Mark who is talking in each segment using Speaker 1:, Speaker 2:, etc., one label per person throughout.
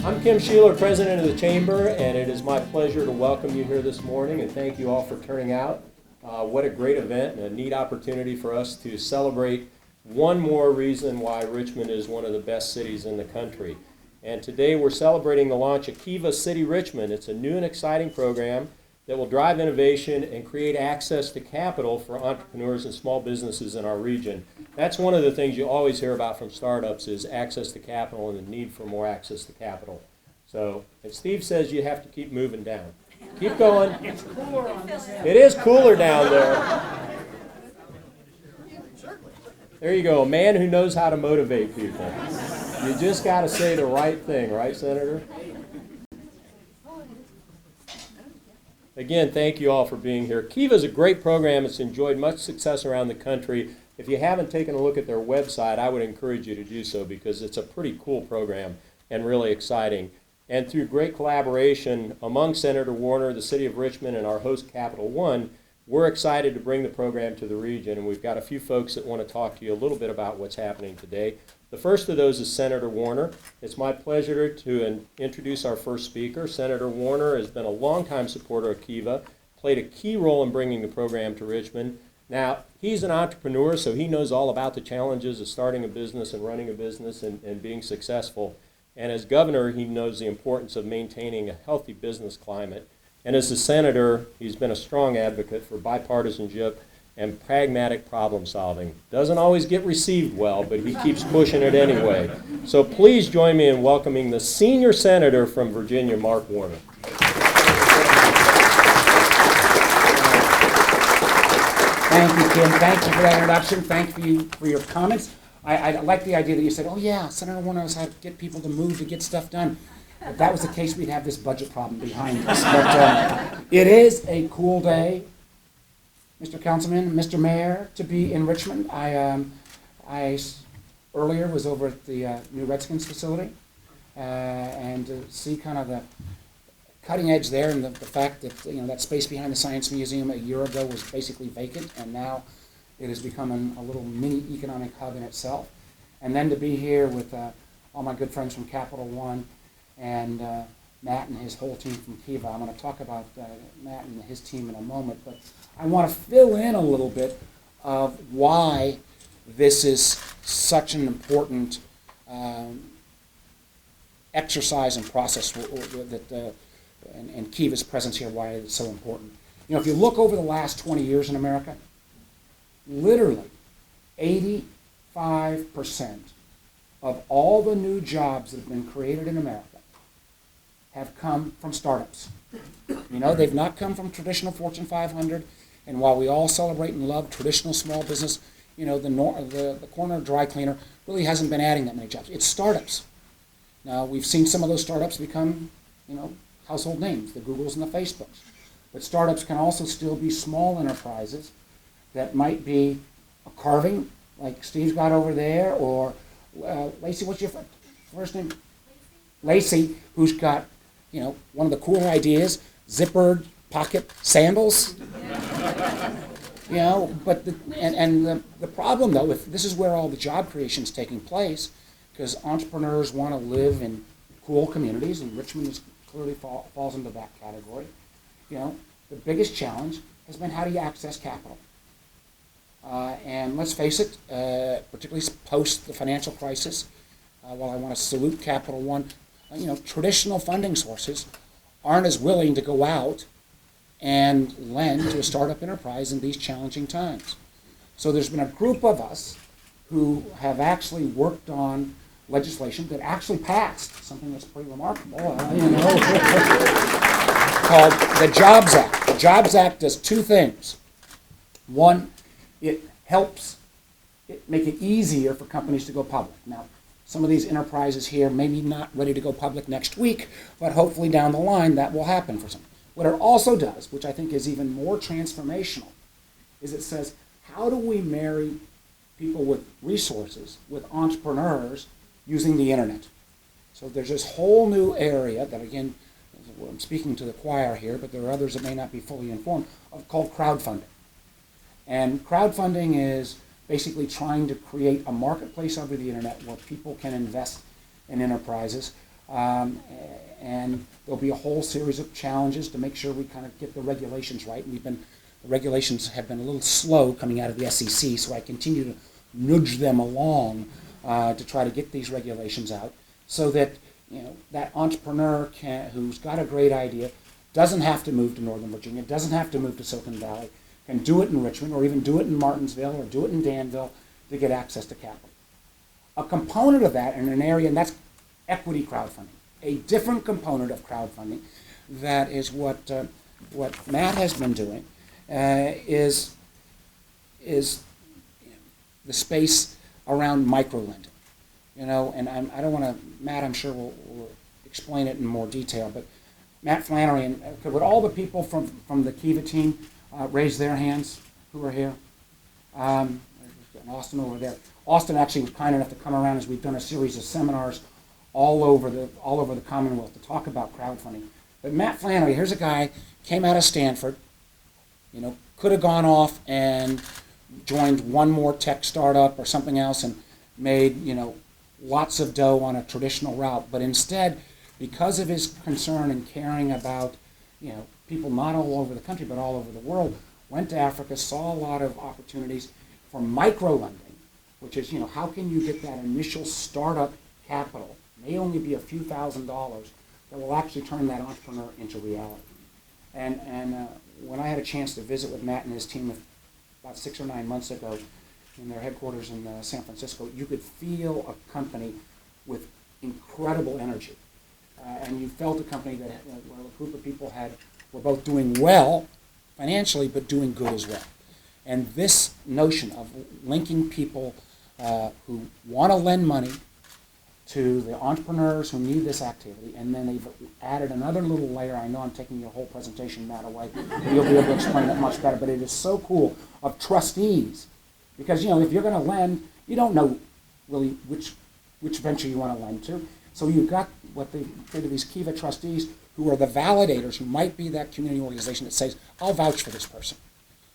Speaker 1: I'm Kim Sheeler, President of the Chamber, and it is my pleasure to welcome you here this morning and thank you all for turning out. What a great event and a neat opportunity for us to celebrate one more reason why Richmond is one of the best cities in the country. And today we're celebrating the launch of Kiva City Richmond. It's a new and exciting program that will drive innovation and create access to capital for entrepreneurs and small businesses in our region. That's one of the things you always hear about from startups is access to capital and the need for more access to capital. So, and Steve says you have to keep moving down. Keep going.
Speaker 2: It's cooler on this end.
Speaker 1: It is cooler down there. There you go, a man who knows how to motivate people. You just got to say the right thing, right, Senator? Again, thank you all for being here. Kiva is a great program. It's enjoyed much success around the country. If you haven't taken a look at their website, I would encourage you to do so because it's a pretty cool program and really exciting. And through great collaboration among Senator Warner, the City of Richmond, and our host Capital One, we're excited to bring the program to the region. And we've got a few folks that want to talk to you a little bit about what's happening today. The first of those is Senator Warner. It's my pleasure to introduce our first speaker. Senator Warner has been a longtime supporter of Kiva, played a key role in bringing the program to Richmond. Now, he's an entrepreneur, so he knows all about the challenges of starting a business and running a business and being successful. And as governor, he knows the importance of maintaining a healthy business climate. And as a senator, he's been a strong advocate for bipartisanship and pragmatic problem solving. Doesn't always get received well, but he keeps pushing it anyway. So please join me in welcoming the senior senator from Virginia, Mark Warner.
Speaker 2: Thank you, Kim. Thank you for that introduction. Thank you for your comments. I like the idea that you said, oh yeah, Senator Warner knows how to get people to move to get stuff done. If that was the case, we'd have this budget problem behind us. But it is a cool day, Mr. Councilman, Mr. Mayor, to be in Richmond. I earlier was over at the new Redskins facility and to see kind of the cutting edge there and the fact that that space behind the Science Museum a year ago was basically vacant and now it is becoming a little mini economic hub in itself. And then to be here with all my good friends from Capital One and Matt and his whole team from Kiva. I'm going to talk about Matt and his team in a moment, but I want to fill in a little bit of why this is such an important exercise and process and Kiva's presence here, why it's so important. If you look over the last 20 years in America, literally 85% of all the new jobs that have been created in America have come from startups. They've not come from traditional Fortune 500, and while we all celebrate and love traditional small business, the corner dry cleaner really hasn't been adding that many jobs. It's startups. Now, we've seen some of those startups become, household names, the Googles and the Facebooks. But startups can also still be small enterprises that might be a carving, like Steve's got over there, or Lacey, what's your first name? Lacey, who's got, one of the cool ideas, zippered pocket sandals. But the problem though, this is where all the job creation is taking place, because entrepreneurs want to live in cool communities, and Richmond clearly falls into that category. The biggest challenge has been how do you access capital? And let's face it, particularly post the financial crisis, while I want to salute Capital One, traditional funding sources aren't as willing to go out and lend to a startup enterprise in these challenging times. So there's been a group of us who have actually worked on legislation that actually passed, something that's pretty remarkable, called the Jobs Act. The Jobs Act does two things. One, it helps make it easier for companies to go public. Now, some of these enterprises here may be not ready to go public next week, but hopefully down the line that will happen for some. What it also does, which I think is even more transformational, is it says, how do we marry people with resources with entrepreneurs using the internet? So there's this whole new area that, again, I'm speaking to the choir here, but there are others that may not be fully informed, called crowdfunding. And crowdfunding is basically trying to create a marketplace over the internet where people can invest in enterprises And there'll be a whole series of challenges to make sure we kind of get the regulations right. The regulations have been a little slow coming out of the SEC, so I continue to nudge them along to try to get these regulations out so that that entrepreneur who's got a great idea doesn't have to move to Northern Virginia, doesn't have to move to Silicon Valley, can do it in Richmond or even do it in Martinsville or do it in Danville to get access to capital. A component of that in an area, and that's equity crowdfunding. A different component of crowdfunding that is what Matt has been doing is the space around microlending. And I don't want to, Matt I'm sure will explain it in more detail, but Matt Flannery, and would all the people from the Kiva team raise their hands who are here? And Austin over there. Austin actually was kind enough to come around as we've done a series of seminars all over the Commonwealth to talk about crowdfunding. But Matt Flannery, here's a guy, came out of Stanford, could have gone off and joined one more tech startup or something else and made, lots of dough on a traditional route. But instead, because of his concern and caring about, people not all over the country but all over the world, went to Africa, saw a lot of opportunities for microlending, which is, how can you get that initial startup capital, may only be a few $1,000s, that will actually turn that entrepreneur into reality. And when I had a chance to visit with Matt and his team about 6 or 9 months ago in their headquarters in San Francisco, you could feel a company with incredible energy. And you felt a company that where a group of people were both doing well financially, but doing good as well. And this notion of linking people who want to lend money to the entrepreneurs who need this activity, and then they've added another little layer. I know I'm taking your whole presentation, Matt, away, and you'll be able to explain it much better, but it is so cool, of trustees. Because, if you're going to lend, you don't know really which venture you want to lend to. So you've got what they say to these Kiva trustees who are the validators, who might be that community organization that says, I'll vouch for this person.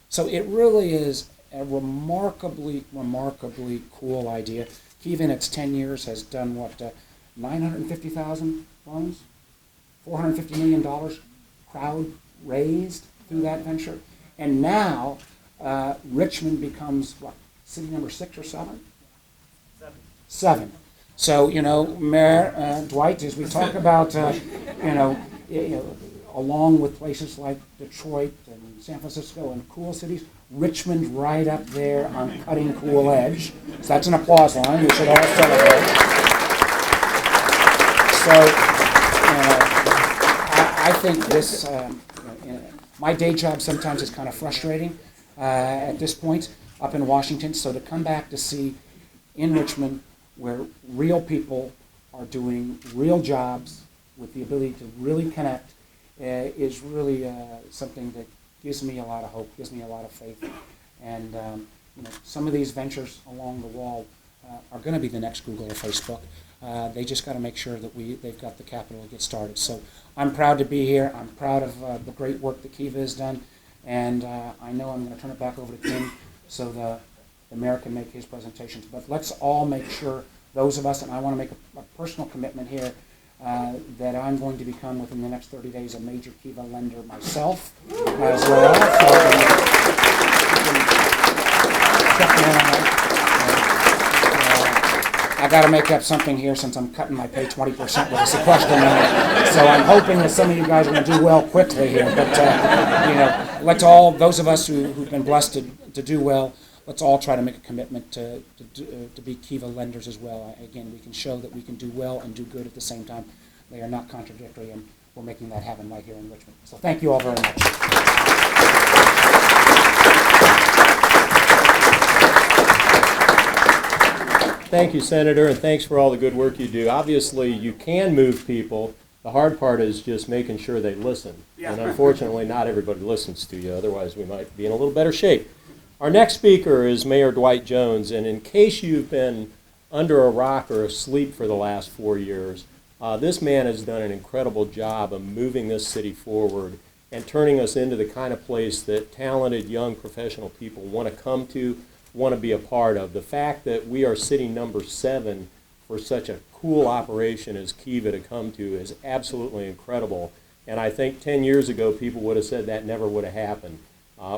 Speaker 2: So it really is a remarkably, remarkably cool idea. Kiva in its 10 years has done, 950,000 loans? $450 million crowd raised through that venture. And now Richmond becomes, city number 6 or 7? 7. So, Mayor Dwight, as we talk about, along with places like Detroit and San Francisco and cool cities, Richmond right up there on cutting cool edge. So that's an applause line. We should all celebrate. So, I think this, my day job sometimes is kind of frustrating at this point up in Washington. So to come back to see in Richmond where real people are doing real jobs with the ability to really connect is really something that gives me a lot of hope, gives me a lot of faith. And some of these ventures along the wall are going to be the next Google or Facebook. They just got to make sure that they've got the capital to get started. So I'm proud to be here. I'm proud of the great work that Kiva has done. And I know I'm going to turn it back over to Kim so the mayor can make his presentations. But let's all make sure, those of us, and I want to make a personal commitment here, that I'm going to become, within the next 30 days, a major Kiva lender myself as well. I got to make up something here since I'm cutting my pay 20% with a sequester money. So I'm hoping that some of you guys are going to do well quickly here. But let's all, those of us who've been blessed to do well, let's all try to make a commitment to be Kiva lenders as well. Again, we can show that we can do well and do good at the same time. They are not contradictory, and we're making that happen right here in Richmond. So thank you all very much.
Speaker 1: Thank you, Senator, and thanks for all the good work you do. Obviously, you can move people. The hard part is just making sure they listen. Yeah. And unfortunately, not everybody listens to you. Otherwise, we might be in a little better shape. Our next speaker is Mayor Dwight Jones, and in case you've been under a rock or asleep for the last 4 years, this man has done an incredible job of moving this city forward and turning us into the kind of place that talented young professional people want to come to, want to be a part of. The fact that we are city number 7 for for such a cool operation as Kiva to come to is absolutely incredible. And I think 10 years ago, people would have said that never would have happened.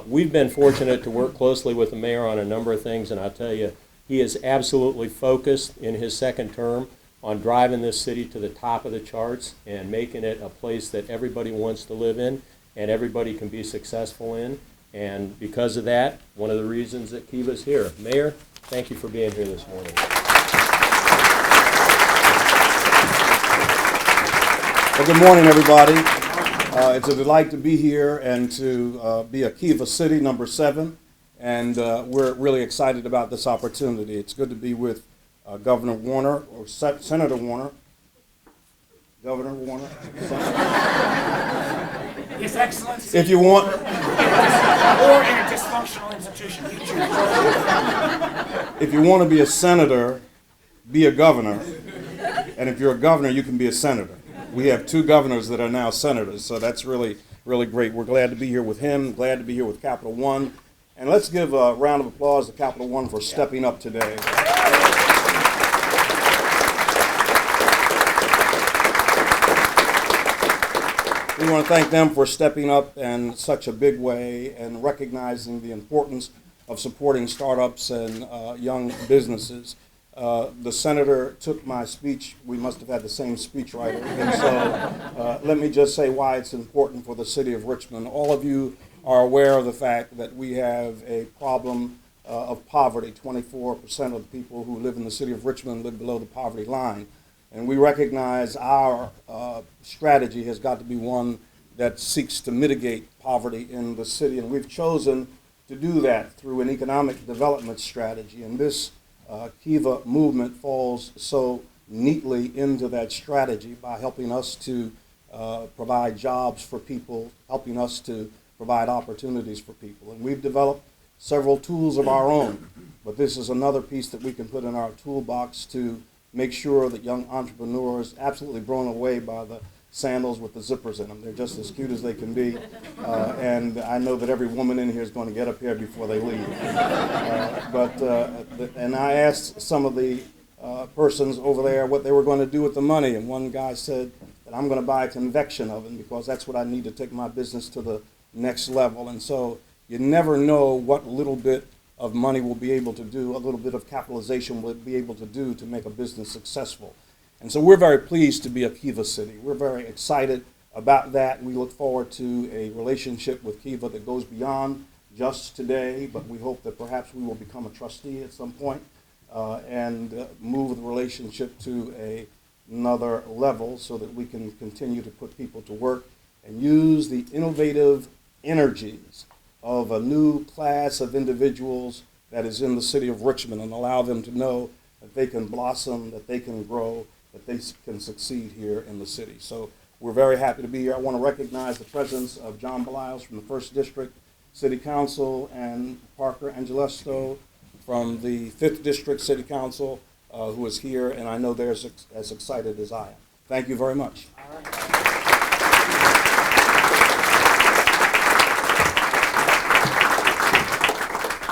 Speaker 1: We've been fortunate to work closely with the mayor on a number of things, and I'll tell you, he is absolutely focused in his second term on driving this city to the top of the charts and making it a place that everybody wants to live in and everybody can be successful in. And because of that, one of the reasons that Kiva's here. Mayor, thank you for being here this morning.
Speaker 3: Well, good morning, everybody. It's a delight to be here and to be a Kiva City number 7. And we're really excited about this opportunity. It's good to be with Governor Warner, or Senator Warner. Governor Warner?
Speaker 2: His Excellency.
Speaker 3: If you want.
Speaker 2: Or in a dysfunctional institution.
Speaker 3: If you want to be a senator, be a governor. And if you're a governor, you can be a senator. We have 2 governors that are now senators, so that's really, really great. We're glad to be here with him, glad to be here with Capital One. And let's give a round of applause to Capital One for stepping up today. We want to thank them for stepping up in such a big way and recognizing the importance of supporting startups and young businesses. The senator took my speech. We must have had the same speechwriter. And so let me just say why it's important for the city of Richmond. All of you are aware of the fact that we have a problem of poverty. 24% of the people who live in the city of Richmond live below the poverty line. And we recognize our strategy has got to be one that seeks to mitigate poverty in the city. And we've chosen to do that through an economic development strategy. And this Kiva movement falls so neatly into that strategy by helping us to provide jobs for people, helping us to provide opportunities for people. And we've developed several tools of our own, but this is another piece that we can put in our toolbox to make sure that young entrepreneurs, absolutely blown away by the sandals with the zippers in them. They're just as cute as they can be, and I know that every woman in here is going to get up here before they leave. And I asked some of the persons over there what they were going to do with the money, and one guy said that I'm going to buy a convection oven because that's what I need to take my business to the next level. And so you never know what little bit of money will be able to do, a little bit of capitalization will be able to do to make a business successful. And so we're very pleased to be a Kiva City. We're very excited about that. We look forward to a relationship with Kiva that goes beyond just today, but we hope that perhaps we will become a trustee at some point and move the relationship to another level so that we can continue to put people to work and use the innovative energies of a new class of individuals that is in the city of Richmond and allow them to know that they can blossom, that they can grow, that they can succeed here in the city. So we're very happy to be here. I want to recognize the presence of John Beliles from the 1st District City Council and Parker Angelesto from the 5th District City Council who is here, and I know they're as excited as I am. Thank you very much.
Speaker 2: All right.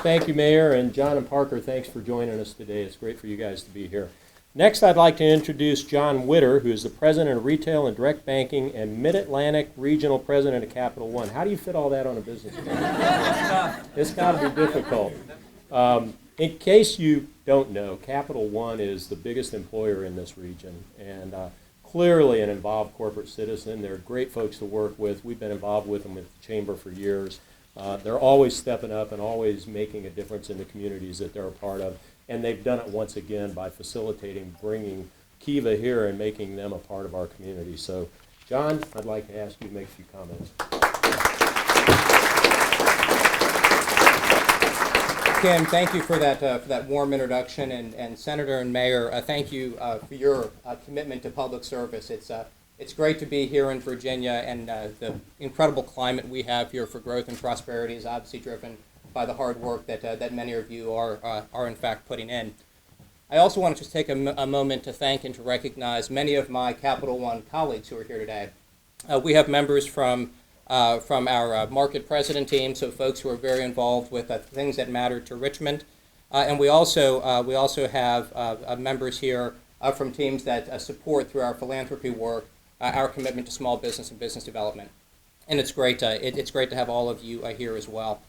Speaker 1: Thank you, Mayor, and John and Parker, thanks for joining us today. It's great for you guys to be here. Next, I'd like to introduce John Witter, who is the President of Retail and Direct Banking and Mid-Atlantic Regional President of Capital One. How do you fit all that on a business card? It's got to be difficult. In case you don't know, Capital One is the biggest employer in this region, and clearly an involved corporate citizen. They're great folks to work with. We've been involved with them with the Chamber for years. They're always stepping up and always making a difference in the communities that they're a part of. And they've done it once again by facilitating, bringing Kiva here and making them a part of our community. So, John, I'd like to ask you to make a few comments.
Speaker 4: Kim, thank you for that warm introduction, and Senator and Mayor, thank you for your commitment to public service. It's great to be here in Virginia, and the incredible climate we have here for growth and prosperity is obviously driven by the hard work that many of you are in fact putting in. I also want to just take a moment to thank and to recognize many of my Capital One colleagues who are here today. We have members from our market president team, so folks who are very involved with things that matter to Richmond, and we also have members here from teams that support through our philanthropy work our commitment to small business and business development. And it's great to have all of you here as well.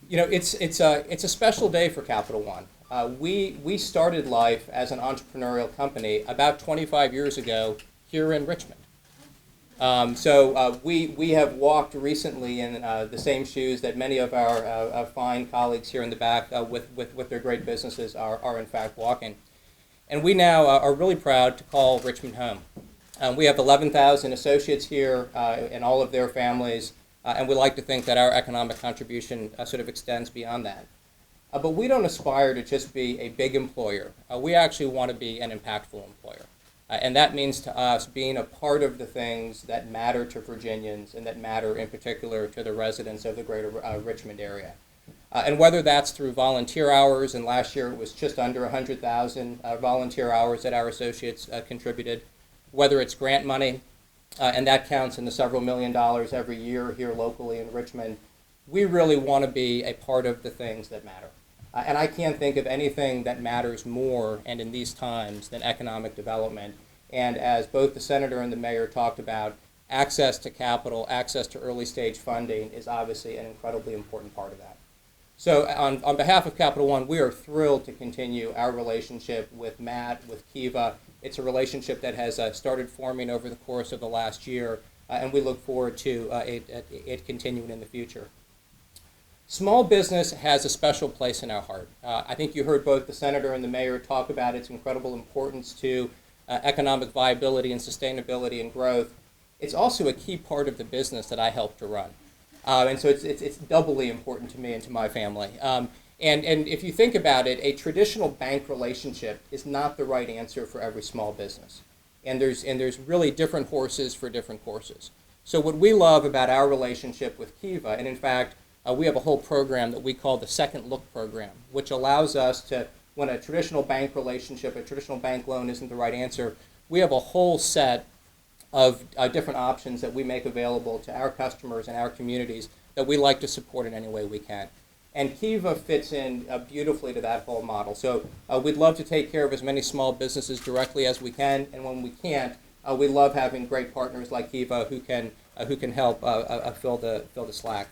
Speaker 4: It's a special day for Capital One. We started life as an entrepreneurial company about 25 years ago here in Richmond. We have walked recently in the same shoes that many of our fine colleagues here in the back with their great businesses are in fact walking. And we now are really proud to call Richmond home. We have 11,000 associates here and all of their families, and we like to think that our economic contribution sort of extends beyond that. But we don't aspire to just be a big employer. We actually want to be an impactful employer. And that means to us being a part of the things that matter to Virginians and that matter in particular to the residents of the greater Richmond area. And whether that's through volunteer hours, and last year it was just under 100,000 volunteer hours that our associates contributed, whether it's grant money, and that counts in the several $1 million every year here locally in Richmond, we really want to be a part of the things that matter. And I can't think of anything that matters more and in these times than economic development. And as both the senator and the mayor talked about, access to capital, access to early stage funding is obviously an incredibly important part of that. So on behalf of Capital One, we are thrilled to continue our relationship with Matt, with Kiva. It's a relationship that has started forming over the course of the last year, and we look forward to it continuing in the future. Small business has a special place in our heart. I think you heard both the senator and the mayor talk about its incredible importance to economic viability and sustainability and growth. It's also a key part of the business that I help to run. And so it's doubly important to me and to my family. And if you think about it, a traditional bank relationship is not the right answer for every small business. And there's really different horses for different courses. So what we love about our relationship with Kiva, and in fact, we have a whole program that we call the Second Look program, which allows us to, when a traditional bank relationship, a traditional bank loan isn't the right answer, we have a whole set of different options that we make available to our customers and our communities that we like to support in any way we can. And Kiva fits in beautifully to that whole model. So we'd love to take care of as many small businesses directly as we can, and when we can't, we love having great partners like Kiva who can help fill the slack.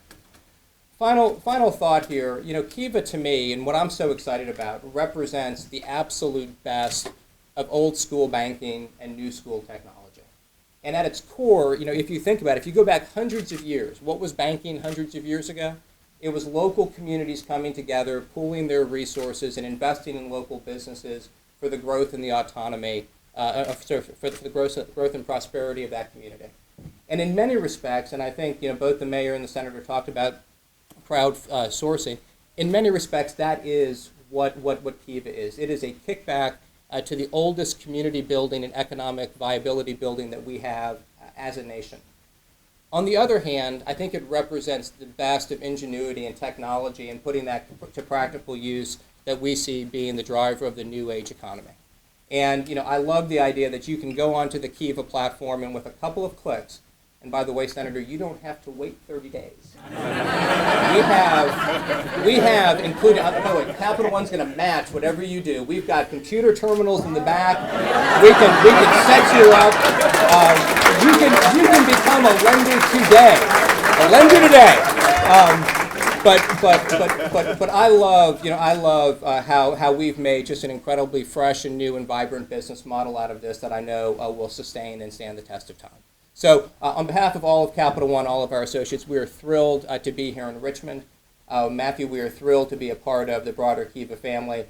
Speaker 4: Final thought here, Kiva to me, and what I'm so excited about, represents the absolute best of old school banking and new school technology. And at its core, if you think about it, if you go back hundreds of years, what was banking hundreds of years ago? It was local communities coming together, pooling their resources and investing in local businesses for the growth and the autonomy, for the growth and prosperity of that community. And in many respects, and I think both the mayor and the senator talked about crowdsourcing, in many respects that is what Kiva is. It is a kickback to the oldest community building and economic viability building that we have as a nation. On the other hand, I think it represents the best of ingenuity and technology and putting that to practical use that we see being the driver of the new age economy. And I love the idea that you can go onto the Kiva platform and with a couple of clicks, and by the way, Senator, you don't have to wait 30 days. We have included, by the way, Capital One's going to match whatever you do. We've got computer terminals in the back. We can set you up. You can become a lender today. A lender today. But I love how we've made just an incredibly fresh and new and vibrant business model out of this that I know will sustain and stand the test of time. So on behalf of all of Capital One, all of our associates, we are thrilled to be here in Richmond. Matthew, we are thrilled to be a part of the broader Kiva family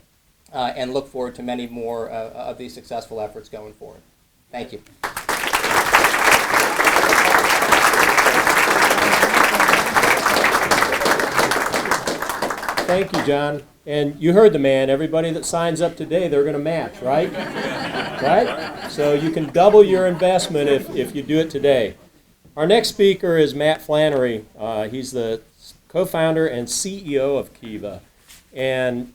Speaker 4: and look forward to many more of these successful efforts going forward. Thank you.
Speaker 1: Thank you, John. And you heard the man. Everybody that signs up today, they're going to match, right? Right? So you can double your investment if you do it today. Our next speaker is Matt Flannery. He's the co-founder and CEO of Kiva. And,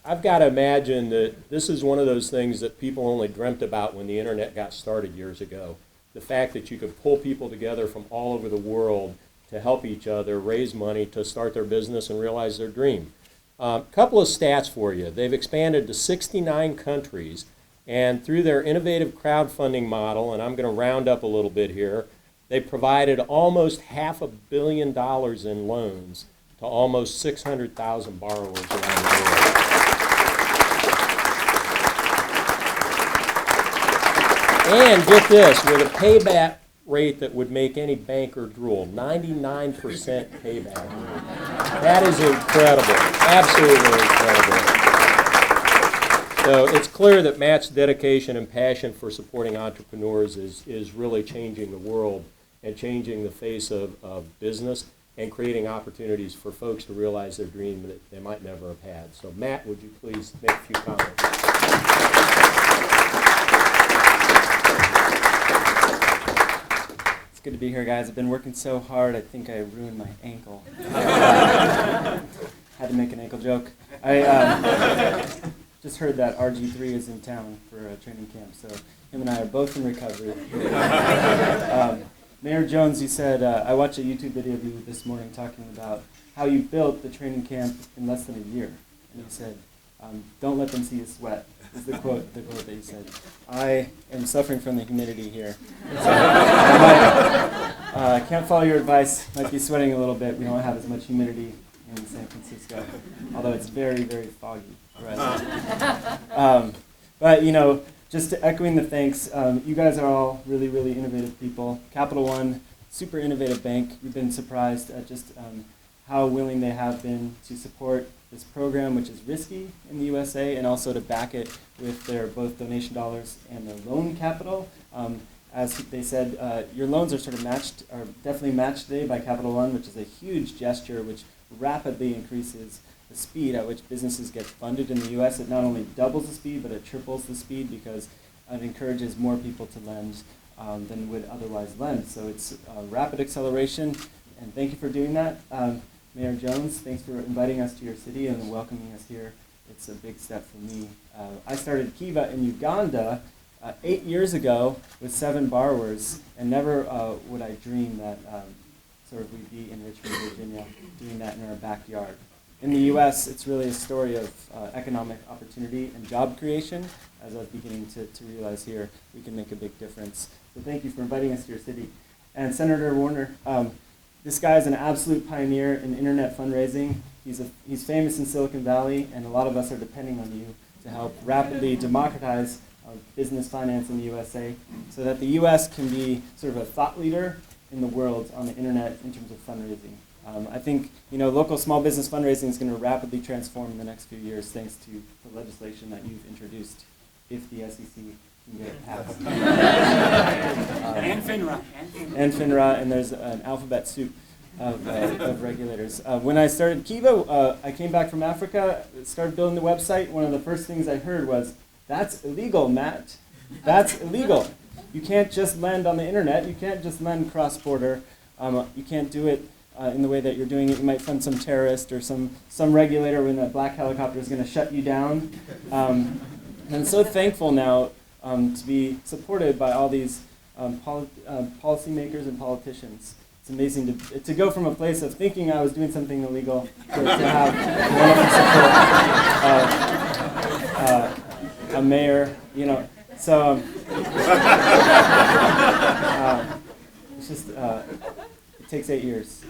Speaker 1: I've got to imagine that this is one of those things that people only dreamt about when the internet got started years ago. The fact that you could pull people together from all over the world to help each other raise money to start their business and realize their dream. Couple of stats for you. They've expanded to 69 countries. And through their innovative crowdfunding model, and I'm going to round up a little bit here, they provided almost $500 million in loans to almost 600,000 borrowers around the world. And get this, with a payback rate that would make any banker drool, 99% payback. That is incredible, absolutely incredible. So it's clear that Matt's dedication and passion for supporting entrepreneurs is really changing the world and changing the face of business and creating opportunities for folks to realize their dream that they might never have had. So Matt, would you please make a few comments?
Speaker 5: It's good to be here, guys. I've been working so hard, I think I ruined my ankle. Had to make an ankle joke. I just heard that RG3 is in town for a training camp, so him and I are both in recovery. Mayor Jones, you said, I watched a YouTube video of you this morning talking about how you built the training camp in less than a year. And you said, don't let them see you sweat, is the quote that you said. I am suffering from the humidity here. So I can't follow your advice, might be sweating a little bit. We don't have as much humidity in San Francisco, although it's very, very foggy. Right. But, you know, just echoing the thanks, you guys are all really, really innovative people. Capital One, super innovative bank. We've been surprised at just how willing they have been to support this program, which is risky in the USA, and also to back it with their both donation dollars and their loan capital. As they said, your loans are sort of matched, are definitely matched today by Capital One, which is a huge gesture which rapidly increases the speed at which businesses get funded in the U.S. It not only doubles the speed, but it triples the speed because it encourages more people to lend than would otherwise lend. So it's rapid acceleration, and thank you for doing that. Mayor Jones, thanks for inviting us to your city and welcoming us here. It's a big step for me. I started Kiva in Uganda 8 years ago with 7 borrowers, and never would I dream that sort of we'd be in Richmond, Virginia, doing that in our backyard. In the U.S., it's really a story of economic opportunity and job creation. As I was beginning to realize here, we can make a big difference. So thank you for inviting us to your city. And Senator Warner, this guy is an absolute pioneer in internet fundraising. He's famous in Silicon Valley, and a lot of us are depending on you to help rapidly democratize business finance in the USA so that the U.S. can be sort of a thought leader in the world on the internet in terms of fundraising. I think local small business fundraising is going to rapidly transform in the next few years thanks to the legislation that you've introduced, if the SEC can get it passed.
Speaker 2: And FINRA.
Speaker 5: And FINRA, and there's an alphabet soup of regulators. When I started Kiva, I came back from Africa, started building the website. One of the first things I heard was, "That's illegal, Matt. That's illegal. You can't just lend on the internet. You can't just lend cross-border. You can't do it in the way that you're doing it. You might fund some terrorist or some regulator when that black helicopter is going to shut you down." And I'm so thankful now to be supported by all these policymakers and politicians. It's amazing to go from a place of thinking I was doing something illegal to have wonderful support, a mayor, So it's just it takes 8 years.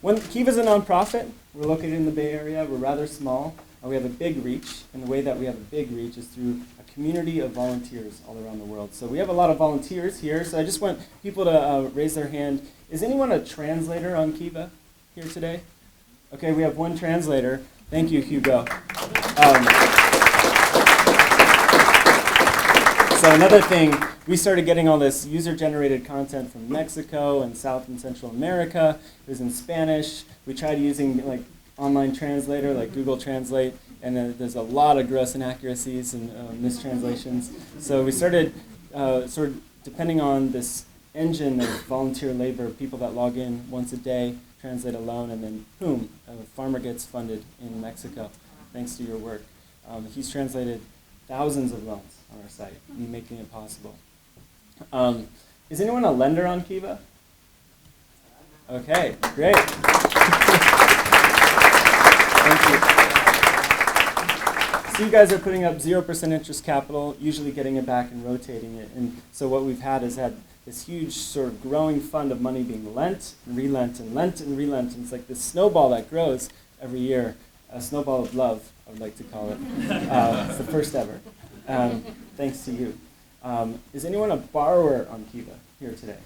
Speaker 5: When Kiva's a nonprofit, we're located in the Bay Area. We're rather small. We have a big reach, and the way that we have a big reach is through a community of volunteers all around the world. So we have a lot of volunteers here, so I just want people to raise their hand. Is anyone a translator on Kiva here today? Okay, we have one translator. Thank you, Hugo. So another thing, we started getting all this user-generated content from Mexico and South and Central America. It was in Spanish. We tried using online translator like Google Translate, and there's a lot of gross inaccuracies and mistranslations. So we started sort of depending on this engine of volunteer labor, people that log in once a day, translate a loan, and then boom, a farmer gets funded in Mexico thanks to your work. He's translated thousands of loans on our site, making it possible. Is anyone a lender on Kiva? Okay, great. Thank you. So you guys are putting up 0% interest capital, usually getting it back and rotating it. And so what we've had is had this huge sort of growing fund of money being lent and relent and lent and relent. And it's like this snowball that grows every year, a snowball of love, I would like to call it. It's the first ever, thanks to you. Is anyone a borrower on Kiva here today?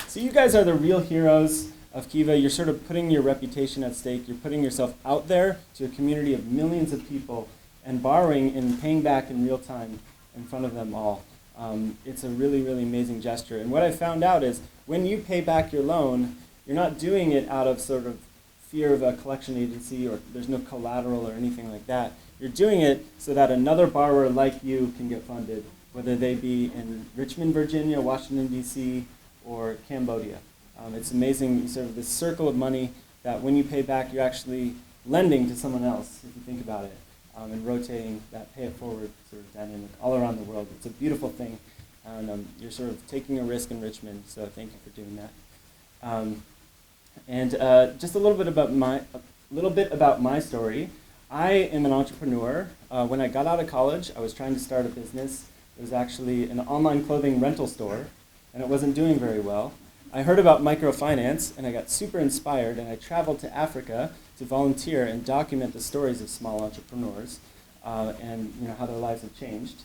Speaker 5: So you guys are the real heroes of Kiva. You're sort of putting your reputation at stake. You're putting yourself out there to a community of millions of people and borrowing and paying back in real time in front of them all. It's a really, really amazing gesture. And what I found out is when you pay back your loan, you're not doing it out of sort of fear of a collection agency or there's no collateral or anything like that. You're doing it so that another borrower like you can get funded, whether they be in Richmond, Virginia, Washington, D.C., or Cambodia. It's amazing, sort of this circle of money that when you pay back, you're actually lending to someone else, if you think about it, and rotating that pay it forward sort of dynamic all around the world. It's a beautiful thing, and you're sort of taking a risk in Richmond, so thank you for doing that. Just a little bit about my story. I am an entrepreneur. When I got out of college, I was trying to start a business. It was actually an online clothing rental store, and it wasn't doing very well. I heard about microfinance, and I got super inspired, and I traveled to Africa to volunteer and document the stories of small entrepreneurs and how their lives have changed.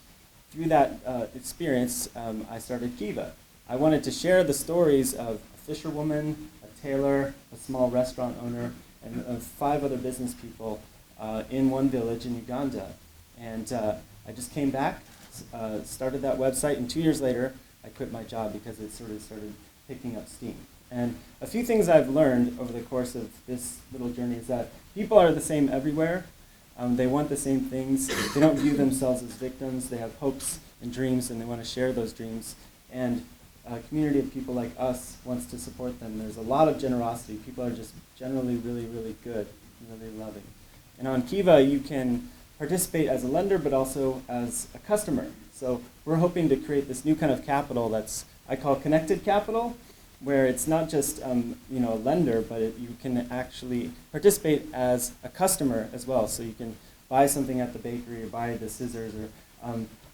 Speaker 5: Through that experience, I started Kiva. I wanted to share the stories of a fisherwoman, a tailor, a small restaurant owner, and 5 other business people in one village in Uganda. And I just came back, started that website, and 2 years later, I quit my job because it sort of started picking up steam. And a few things I've learned over the course of this little journey is that people are the same everywhere. They want the same things. They don't view themselves as victims. They have hopes and dreams, and they want to share those dreams. And a community of people like us wants to support them. There's a lot of generosity. People are just generally really, really good, really loving. And on Kiva, you can participate as a lender, but also as a customer. So we're hoping to create this new kind of capital that's, I call connected capital, where it's not just a lender, but you can actually participate as a customer as well. So you can buy something at the bakery, or buy the scissors, or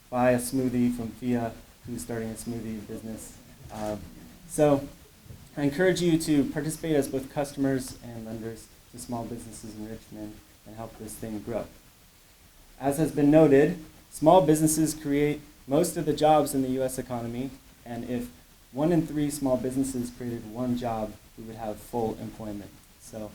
Speaker 5: buy a smoothie from Fia, who's starting a smoothie business. So I encourage you to participate as both customers and lenders to small businesses in Richmond and help this thing grow. As has been noted, small businesses create most of the jobs in the U.S. economy, and if 1 in 3 small businesses created 1 job, we would have full employment. So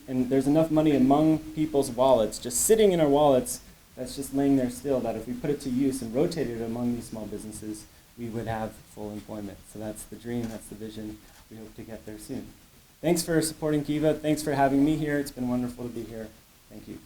Speaker 5: and there's enough money among people's wallets, just sitting in our wallets, that's just laying there still, that if we put it to use and rotated it among these small businesses, we would have full employment. So that's the dream, that's the vision. We hope to get there soon. Thanks for supporting Kiva. Thanks for having me here. It's been wonderful to be here. Thank you.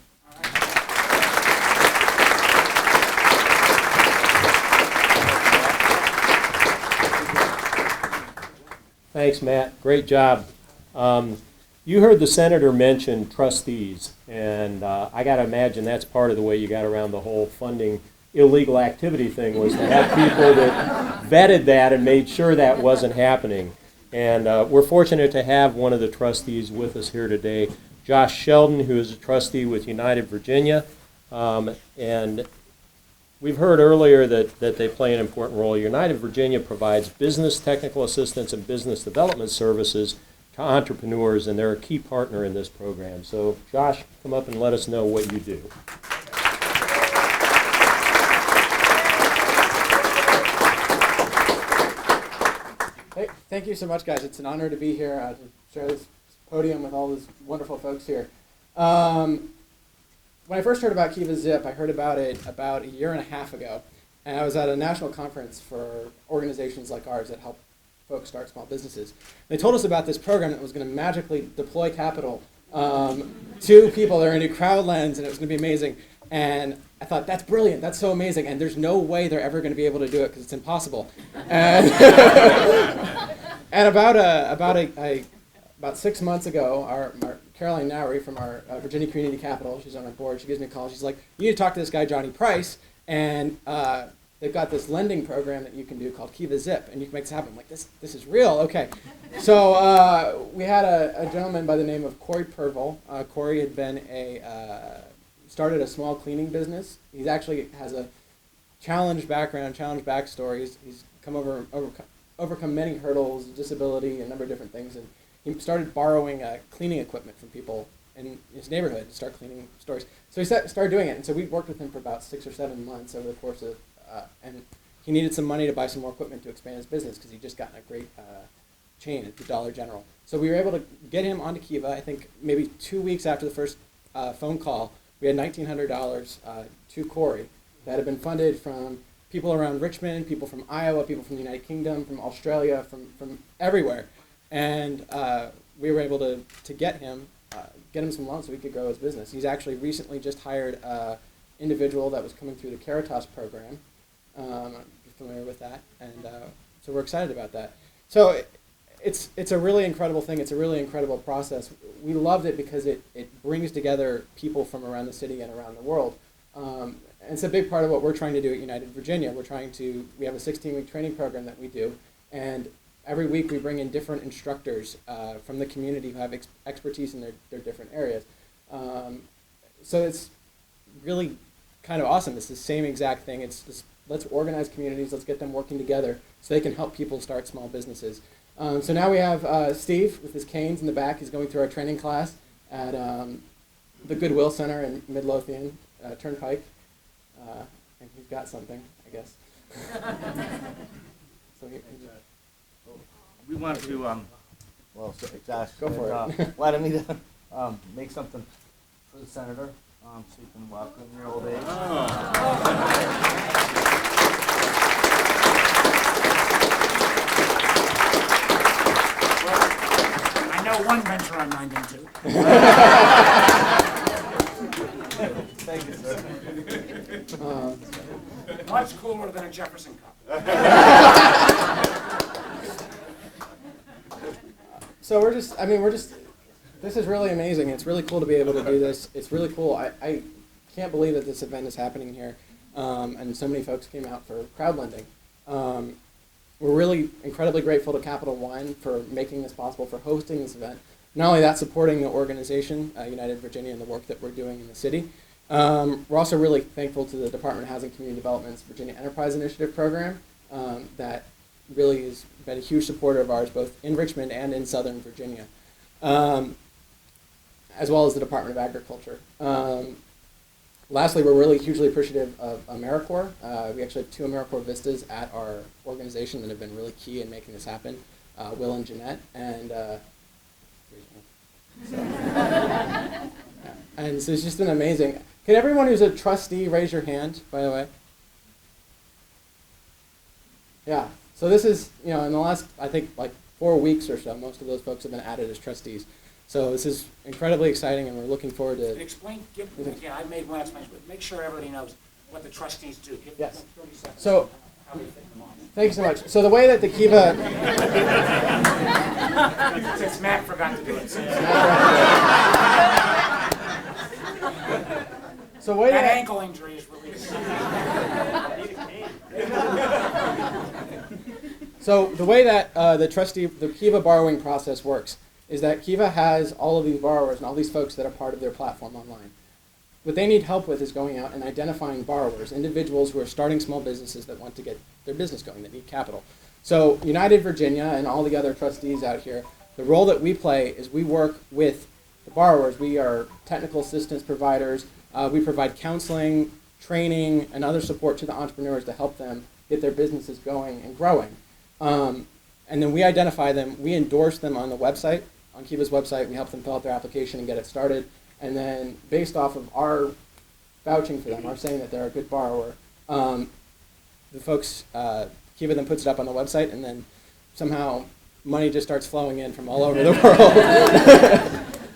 Speaker 1: Thanks, Matt. Great job. You heard the senator mention trustees, and I got to imagine that's part of the way you got around the whole funding illegal activity thing, was to have people that vetted that and made sure that wasn't happening. And we're fortunate to have one of the trustees with us here today, Josh Sheldon, who is a trustee with United Virginia. And we've heard earlier that they play an important role. United Virginia provides business technical assistance and business development services to entrepreneurs, and they're a key partner in this program. So Josh, come up and let us know what you do.
Speaker 6: Hey, thank you so much, guys. It's an honor to be here to share this podium with all these wonderful folks here. When I first heard about Kiva Zip, I heard about it about 1.5 years ago, and I was at a national conference for organizations like ours that help folks start small businesses. They told us about this program that was going to magically deploy capital to people that are into crowdlends, and it was going to be amazing. And I thought, that's brilliant, that's so amazing, and there's no way they're ever going to be able to do it because it's impossible. And, and about 6 months ago, our Caroline Nowry from our Virginia Community Capital, she's on our board, she gives me a call, she's like, you need to talk to this guy, Johnny Price, and they've got this lending program that you can do called Kiva Zip, and you can make this happen. I'm like, this is real, okay. So we had a gentleman by the name of Corey Purvel. Corey had been started a small cleaning business. He actually has a challenged background, challenged backstory. He's overcome many hurdles, disability, a number of different things, and he started borrowing cleaning equipment from people in his neighborhood to start cleaning stores. So he started doing it, and so we worked with him for about 6 or 7 months over the course of, and he needed some money to buy some more equipment to expand his business because he'd just gotten a great chain at the Dollar General. So we were able to get him onto Kiva. I think maybe 2 weeks after the first phone call, we had $1,900 to Corey that had been funded from people around Richmond, people from Iowa, people from the United Kingdom, from Australia, from everywhere. And we were able to get him some loans so he could grow his business. He's actually recently just hired an individual that was coming through the Caritas program. You're familiar with that, and so we're excited about that. So it's a really incredible thing. It's a really incredible process. We loved it because it brings together people from around the city and around the world. And it's a big part of what we're trying to do at United Virginia. We have a 16-week training program that we do, and every week we bring in different instructors from the community who have expertise in their different areas. So it's really kind of awesome. It's the same exact thing. It's just, let's organize communities, let's get them working together so they can help people start small businesses. So now we have Steve with his canes in the back. He's going through our training class at the Goodwill Center in Midlothian Turnpike. And he's got something, I guess. So
Speaker 7: We want to, well, so Josh,
Speaker 6: Go for it.
Speaker 7: wanted me to make something for the senator, so you can walk in your old age.
Speaker 2: I know one venture I'm not into.
Speaker 7: Thank you, sir.
Speaker 2: Much cooler than a Jefferson cup.
Speaker 6: So this is really amazing. It's really cool to be able to do this. It's really cool. I can't believe that this event is happening here, and so many folks came out for crowd lending. We're really incredibly grateful to Capital One for making this possible, for hosting this event. Not only that, supporting the organization, United Virginia, and the work that we're doing in the city. We're also really thankful to the Department of Housing and Community Development's Virginia Enterprise Initiative program that really has been a huge supporter of ours, both in Richmond and in Southern Virginia, as well as the Department of Agriculture. Lastly, we're really hugely appreciative of AmeriCorps. We actually have 2 AmeriCorps Vistas at our organization that have been really key in making this happen, Will and Jeanette, and and so it's just been amazing. Can everyone who's a trustee raise your hand, by the way? Yeah. So this is, in the last, I think, like 4 weeks or so, most of those folks have been added as trustees. So this is incredibly exciting, and we're looking forward to.
Speaker 2: Explain, again, I made one explanation, but make sure everybody knows what the trustees do. Give
Speaker 6: Yes.
Speaker 2: them 30 seconds.
Speaker 6: So,
Speaker 2: How we fit them on.
Speaker 6: thank you so much. So the way that the Kiva.
Speaker 2: Since Matt forgot to do it.
Speaker 6: So way
Speaker 2: That
Speaker 6: that.
Speaker 2: ankle injury is released.
Speaker 6: So the way that the Kiva borrowing process works is that Kiva has all of these borrowers and all these folks that are part of their platform online. What they need help with is going out and identifying borrowers, individuals who are starting small businesses that want to get their business going, that need capital. So United Virginia and all the other trustees out here, the role that we play is we work with the borrowers. We are technical assistance providers. We provide counseling, training, and other support to the entrepreneurs to help them get their businesses going and growing. And then we identify them, we endorse them on the website, on Kiva's website. We help them fill out their application and get it started. And then based off of our vouching for them, our saying that they're a good borrower, the folks, Kiva then puts it up on the website, and then somehow money just starts flowing in from all over the world.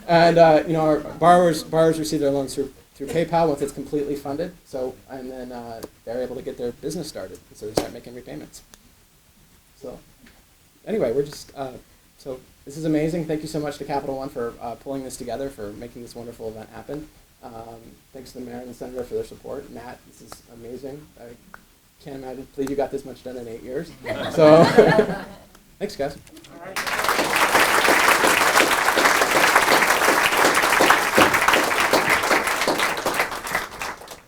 Speaker 6: And our borrowers receive their loans through PayPal once it's completely funded. So, and then they're able to get their business started, so they start making repayments. So, anyway, we're just so this is amazing. Thank you so much to Capital One for pulling this together, for making this wonderful event happen. Thanks to the mayor and the senator for their support. Matt, this is amazing. Can't imagine. Believe you got this much done in 8 years. So, thanks, guys.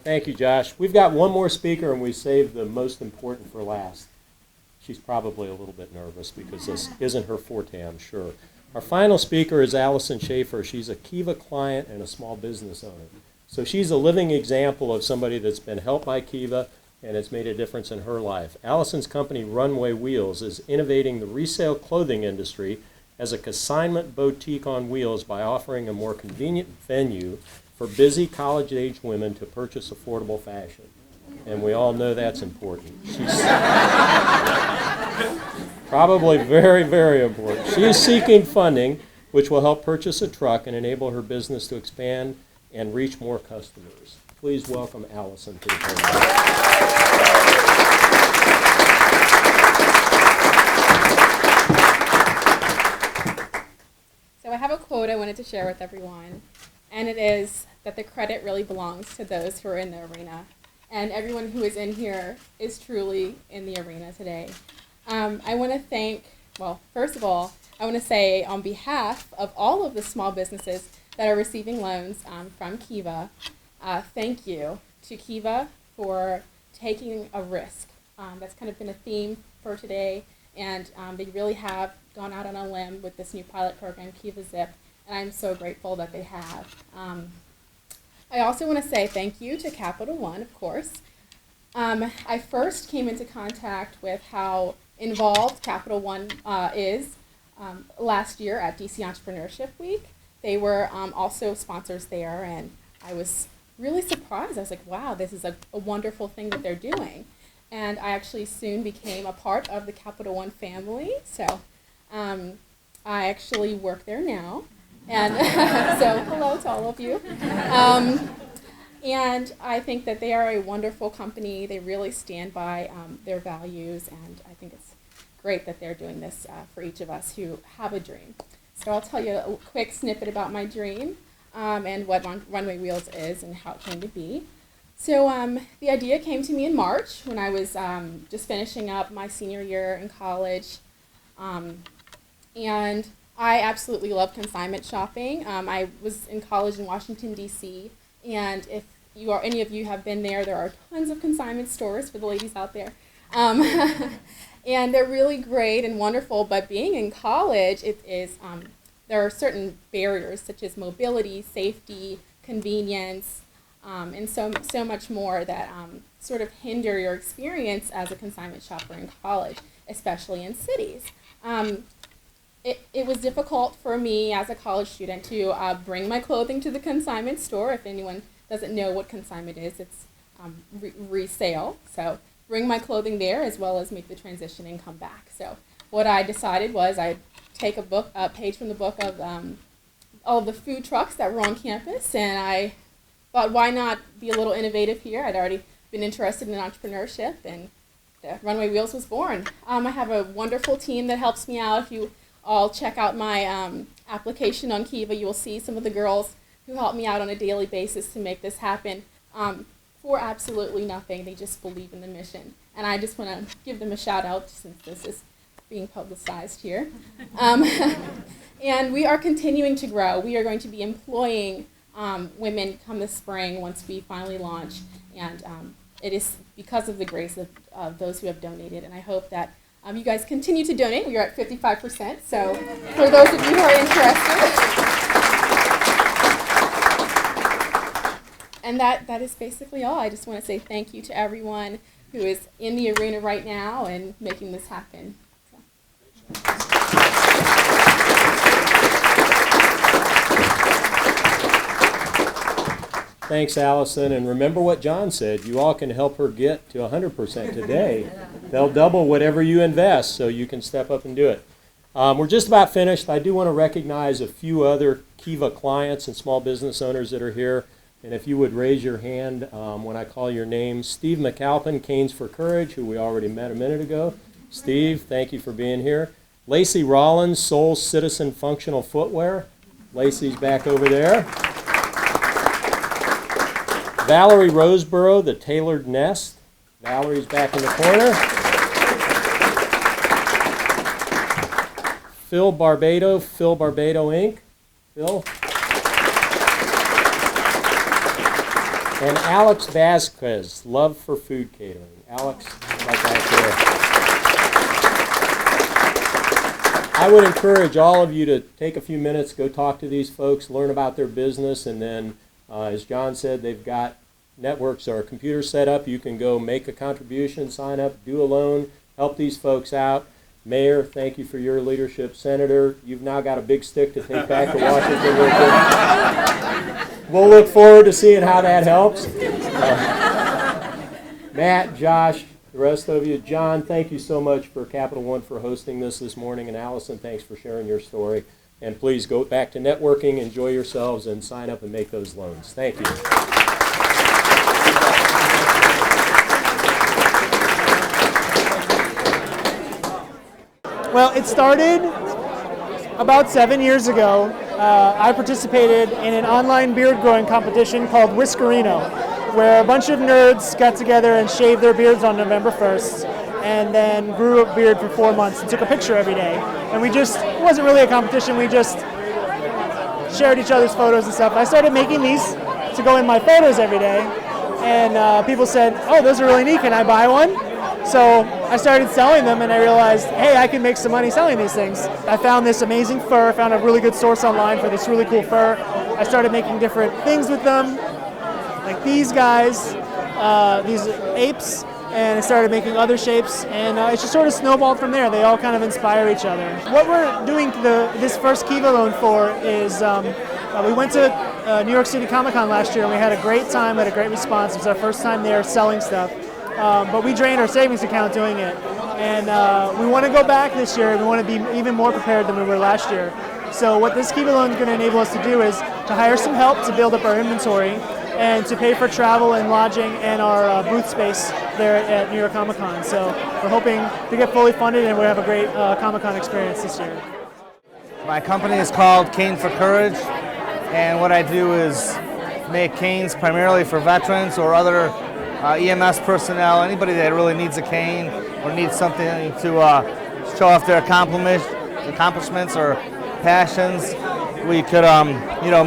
Speaker 1: Thank you, Josh. We've got one more speaker, and we saved the most important for last. She's probably a little bit nervous because this isn't her forte, I'm sure. Our final speaker is Allison Schaefer. She's a Kiva client and a small business owner. So she's a living example of somebody that's been helped by Kiva and it's made a difference in her life. Allison's company, Runway Wheels, is innovating the resale clothing industry as a consignment boutique on wheels by offering a more convenient venue for busy college-age women to purchase affordable fashion. And we all know that's important. She's probably very, very important. She is seeking funding which will help purchase a truck and enable her business to expand and reach more customers. Please welcome Allison to the podium.
Speaker 8: So I have a quote I wanted to share with everyone, and it is that the credit really belongs to those who are in the arena. And everyone who is in here is truly in the arena today. I want to thank, well, first of all, I want to say on behalf of all of the small businesses that are receiving loans from Kiva, thank you to Kiva for taking a risk. That's kind of been a theme for today, and they really have gone out on a limb with this new pilot program, Kiva Zip, and I'm so grateful that they have. I also want to say thank you to Capital One, of course. I first came into contact with how involved Capital One is last year at DC Entrepreneurship Week. They were also sponsors there, and I was really surprised. I was like, wow, this is a wonderful thing that they're doing. And I actually soon became a part of the Capital One family, so I actually work there now. And so hello to all of you. And I think that they are a wonderful company. They really stand by their values, and I think it's great that they're doing this for each of us who have a dream. So I'll tell you a quick snippet about my dream and what Runway Wheels is and how it came to be. So the idea came to me in March when I was just finishing up my senior year in college. And I absolutely love consignment shopping. I was in college in Washington, D.C., and if any of you have been there, there are tons of consignment stores for the ladies out there. And they're really great and wonderful, but being in college, there are certain barriers such as mobility, safety, convenience, and so much more that sort of hinder your experience as a consignment shopper in college, especially in cities. It was difficult for me as a college student to bring my clothing to the consignment store. If anyone doesn't know what consignment is, it's resale. So bring my clothing there as well as make the transition and come back. So what I decided was I'd take a page from the book of all of the food trucks that were on campus, and I thought, why not be a little innovative here? I'd already been interested in entrepreneurship, and Runway Wheels was born. I have a wonderful team that helps me out. If you all check out my application on Kiva, you will see some of the girls who help me out on a daily basis to make this happen for absolutely nothing. They just believe in the mission. And I just want to give them a shout out since this is being publicized here. And we are continuing to grow. We are going to be employing women come this spring once we finally launch. And it is because of the grace of those who have donated. And I hope that you guys continue to donate. We are at 55%, so for those of you who are interested. And that is basically all. I just want to say thank you to everyone who is in the arena right now and making this happen.
Speaker 1: Thanks, Allison. And remember what John said. You all can help her get to 100% today. They'll double whatever you invest, so you can step up and do it. We're just about finished. I do want to recognize a few other Kiva clients and small business owners that are here. And if you would raise your hand when I call your name. Steve McAlpin, Canes for Courage, who we already met a minute ago. Steve, thank you for being here. Lacey Rollins, Soul Citizen Functional Footwear. Lacey's back over there. Valerie Roseborough, The Tailored Nest. Valerie's back in the corner. Phil Barbado Inc. Phil. And Alex Vasquez, Love for Food Catering. Alex, right back there. I would encourage all of you to take a few minutes, go talk to these folks, learn about their business, and then, as John said, they've got networks or computers set up. You can go make a contribution, sign up, do a loan, help these folks out. Mayor, thank you for your leadership. Senator, you've now got a big stick to take back to Washington with you. We'll look forward to seeing how that helps. Matt, Josh, the rest of you. John, thank you so much for Capital One for hosting this morning. And Allison, thanks for sharing your story. And please go back to networking, enjoy yourselves, and sign up and make those loans. Thank you.
Speaker 9: Well, it started about 7 years ago. I participated in an online beard growing competition called Whiskerino, where a bunch of nerds got together and shaved their beards on November 1st, and then grew a beard for 4 months and took a picture every day. And it wasn't really a competition, we just shared each other's photos and stuff. I started making these to go in my photos every day, and people said, oh, those are really neat, can I buy one? So I started selling them, and I realized, hey, I can make some money selling these things. I found this amazing fur, found a really good source online for this really cool fur. I started making different things with them, like these guys, these apes, and I started making other shapes, and it just sort of snowballed from there. They all kind of inspire each other. What we're doing this first Kiva loan for is we went to New York City Comic Con last year, and we had a great time, had a great response. It was our first time there selling stuff. But we drained our savings account doing it. And we want to go back this year, and we want to be even more prepared than we were last year. So what this Kiva loan is going to enable us to do is to hire some help to build up our inventory and to pay for travel and lodging and our booth space there at New York Comic Con. So we're hoping to get fully funded, and we'll have a great Comic Con experience this year.
Speaker 7: My company is called Cane for Courage, and what I do is make canes primarily for veterans or other EMS personnel, anybody that really needs a cane or needs something to show off their accomplishments or passions. We could,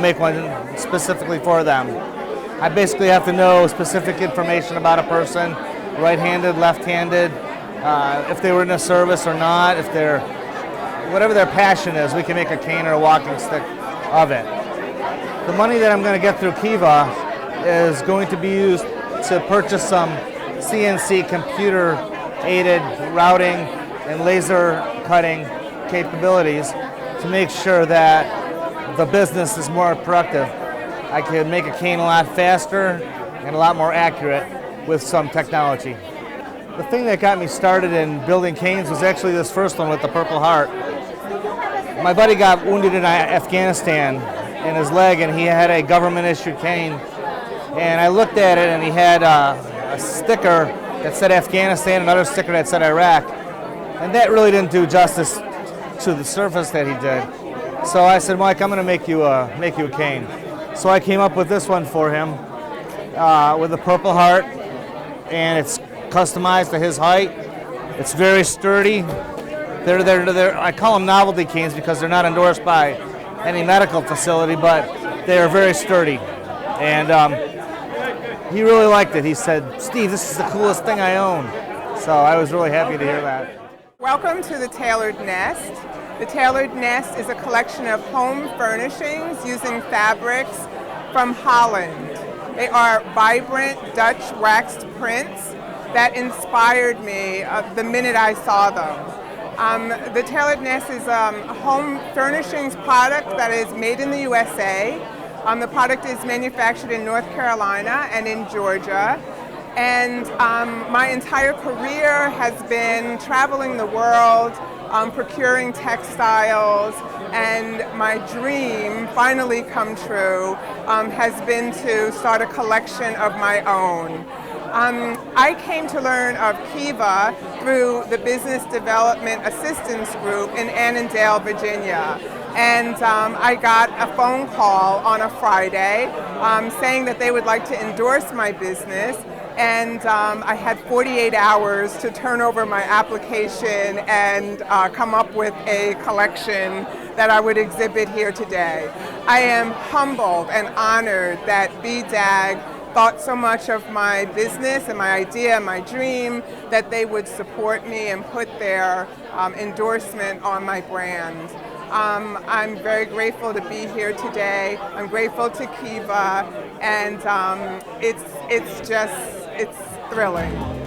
Speaker 7: make one specifically for them. I basically have to know specific information about a person, right-handed, left-handed, if they were in the service or not, if they're, whatever their passion is, we can make a cane or a walking stick of it. The money that I'm going to get through Kiva is going to be used to purchase some CNC computer-aided routing and laser cutting capabilities to make sure that the business is more productive. I can make a cane a lot faster and a lot more accurate with some technology. The thing that got me started in building canes was actually this first one with the Purple Heart. My buddy got wounded in Afghanistan in his leg, and he had a government-issued cane. And I looked at it, and he had a sticker that said Afghanistan, another sticker that said Iraq. And that really didn't do justice to the service that he did. So I said, Mike, I'm going to make you a cane. So I came up with this one for him with a Purple Heart, and it's customized to his height. It's very sturdy. I call them novelty canes because they're not endorsed by any medical facility, but they are very sturdy. And he really liked it. He said, Steve, this is the coolest thing I own. So I was really happy to hear that.
Speaker 10: Welcome to the Tailored Nest. The Tailored Nest is a collection of home furnishings using fabrics from Holland. They are vibrant Dutch waxed prints that inspired me the minute I saw them. The Tailored Nest is a home furnishings product that is made in the USA. The product is manufactured in North Carolina and in Georgia. And my entire career has been traveling the world, procuring textiles, and my dream, finally come true, has been to start a collection of my own. I came to learn of Kiva through the Business Development Assistance Group in Annandale, Virginia. And I got a phone call on a Friday saying that they would like to endorse my business. And I had 48 hours to turn over my application and come up with a collection that I would exhibit here today. I am humbled and honored that BDAG thought so much of my business and my idea and my dream that they would support me and put their endorsement on my brand. I'm very grateful to be here today. I'm grateful to Kiva, and it's thrilling.